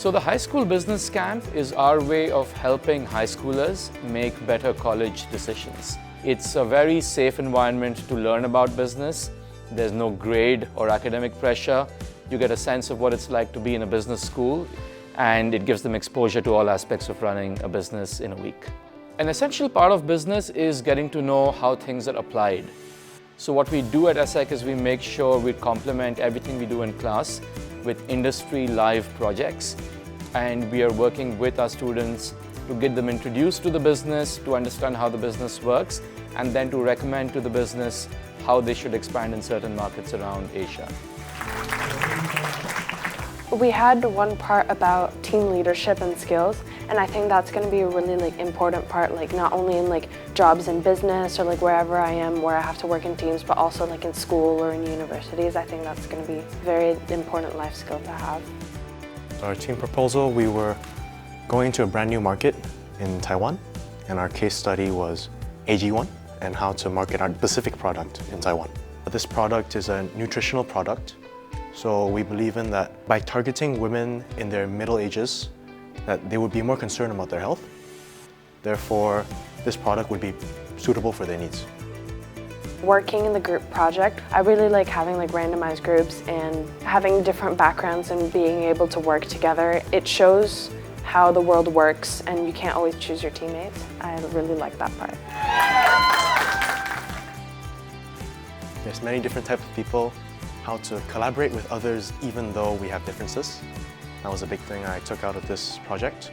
So the high school business camp is our way of helping high schoolers make better college decisions. It's a very safe environment to learn about business. There's no grade or academic pressure. You get a sense of what it's like to be in a business school, and it gives them exposure to all aspects of running a business in a week. An essential part of business is getting to know how things are applied. So what we do at ESSEC is we make sure we complement everything we do in class with industry live projects, and we are working with our students to get them introduced to the business, to understand how the business works, and then to recommend to the business how they should expand in certain markets around Asia. We had one part about team leadership and skills, and I think that's going to be a really important part, not only in jobs in business or wherever I am where I have to work in teams, but also in school or in universities. I think that's going to be a very important life skill to have. Our team proposal, we were going to a brand new market in Taiwan, and our case study was AG1 and how to market our specific product in Taiwan. This product is a nutritional product. So we believe in that by targeting women in their middle ages, that they would be more concerned about their health. Therefore, this product would be suitable for their needs. Working in the group project, I really like having randomized groups and having different backgrounds and being able to work together. It shows how the world works, and you can't always choose your teammates. I really like that part. There's many different types of people. How to collaborate with others even though we have differences. That was a big thing I took out of this project.